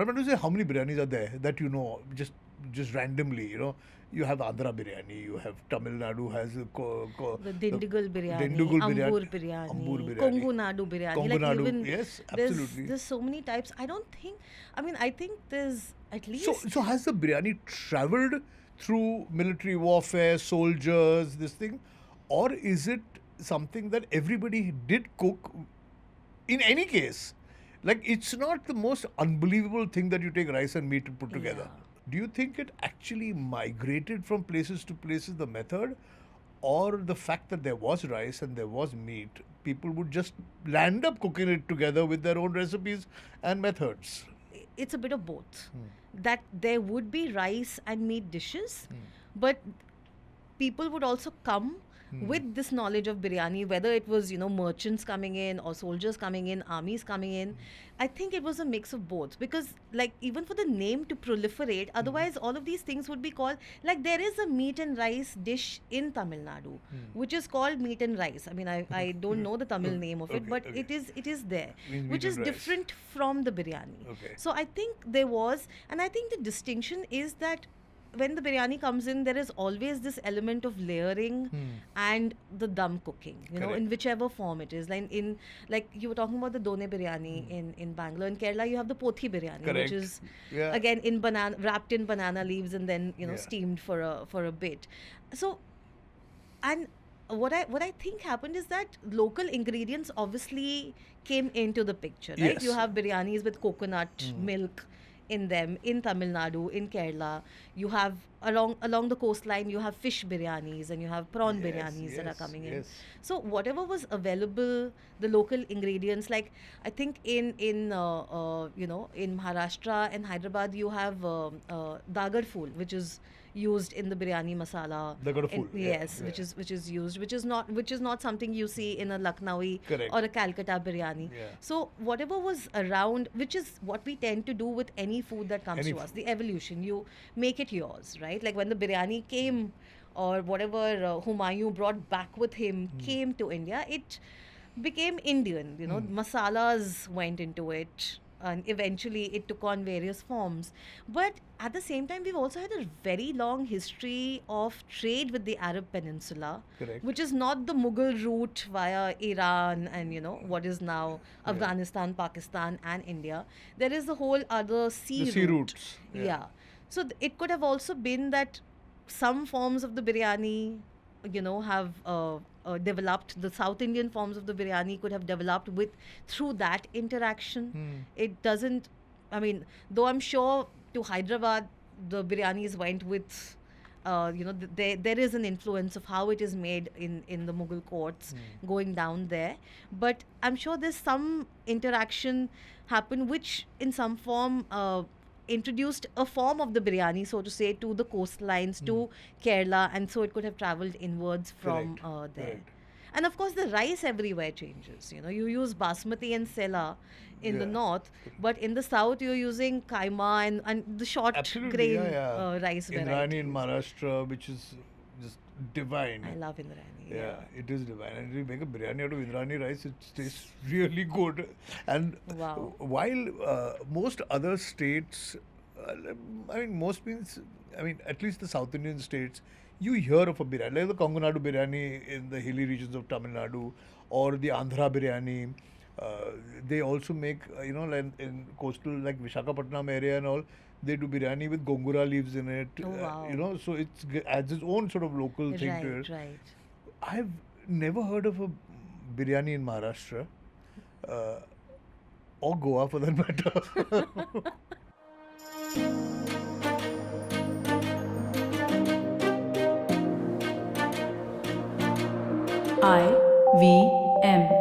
But I'm trying to say, how many biryanis are there that you know, just randomly, you know? You have Andhra biryani, you have Tamil Nadu has The the Dindigul biryani, Dindigul biryani, Ambur Ambur biryani, biryani, Kongu Nadu biryani. Kongu Like Nadu. even Yes, there's absolutely. there's so many types. I don't think. I mean, I think there's at So, least. so has the biryani traveled through military warfare, soldiers, this thing, or is it something that everybody did cook in any case? Like, it's not the most unbelievable thing that you take rice and meat and put together. Yeah. Do you think it actually migrated from places to places, the method, or the fact that there was rice and there was meat, people would just land up cooking it together with their own recipes and methods? It's a bit of both. That there would be rice and meat dishes, but people would also come with this knowledge of biryani, whether it was, merchants coming in or soldiers coming in, armies coming in. I think it was a mix of both because, like, even for the name to proliferate, otherwise, all of these things would be called, like, there is a meat and rice dish in Tamil Nadu, which is called meat and rice. I mean, I don't know the Tamil name of it, Okay, but okay. it is there, Means meat which and is rice. different from the biryani. Okay. So I think there was, and I think the distinction is that when the biryani comes in, there is always this element of layering and the dum cooking, Correct. in whichever form it is. Like you were talking about the done biryani in Bangalore. In Kerala, you have the pothi biryani, Correct. which is Yeah. again in banana, wrapped in banana leaves and then Yeah. steamed for a bit. So, and what I think happened is that local ingredients obviously came into the picture, right? Yes. You have biryanis with coconut milk in them in Tamil Nadu, in Kerala. You have along the coastline, you have fish biryanis and you have prawn Yes, biryanis that are yes, coming in. yes. So whatever was available, the local ingredients, like I think in Maharashtra and Hyderabad, you have dagar fool, which is used in the biryani masala. Dagar fool, yeah, Yes, yeah. which is used, which is not something you see in a Lucknowi Correct. or a Calcutta biryani. Yeah. So whatever was around, which is what we tend to do with any food that comes Any to us, food. the evolution, you make it yours, right? Like when the biryani came, or whatever Humayun brought back with him came to India, it became Indian. Masalas went into it, and eventually it took on various forms. But at the same time, we've also had a very long history of trade with the Arab Peninsula, Correct. which is not the Mughal route via Iran and what is now Yeah. Afghanistan, Pakistan, and India. There is a whole other sea The sea route. routes, Yeah. yeah. So it could have also been that some forms of the biryani, have developed. The South Indian forms of the biryani could have developed through that interaction. It doesn't. I mean, though I'm sure to Hyderabad the biryanis went with. There is an influence of how it is made in the Mughal courts going down there, but I'm sure there's some interaction happened which in some form introduced a form of the biryani, so to say, to the coastlines, to Kerala, and so it could have traveled inwards from Correct. there. Correct. And of course, the rice everywhere changes. You use basmati and sela in the Yeah. north, but in the south, you're using kaima and the short Absolutely, grain yeah, yeah. rice Indrani varieties. in Maharashtra, which is just divine. I love Indrani. Yeah, it is divine. And if you make a biryani out of Indrani rice, it tastes really good. And Wow. while most other states, I mean, most means, I mean, at least the South Indian states, you hear of a biryani, like the Kongu Nadu biryani in the hilly regions of Tamil Nadu, or the Andhra biryani. They also make, like in coastal, like Vishakhapatnam area and all, they do biryani with gongura leaves in it. Oh, wow. So it adds its own sort of local thing to Right, it. right. I've never heard of a biryani in Maharashtra or Goa for that matter. IVM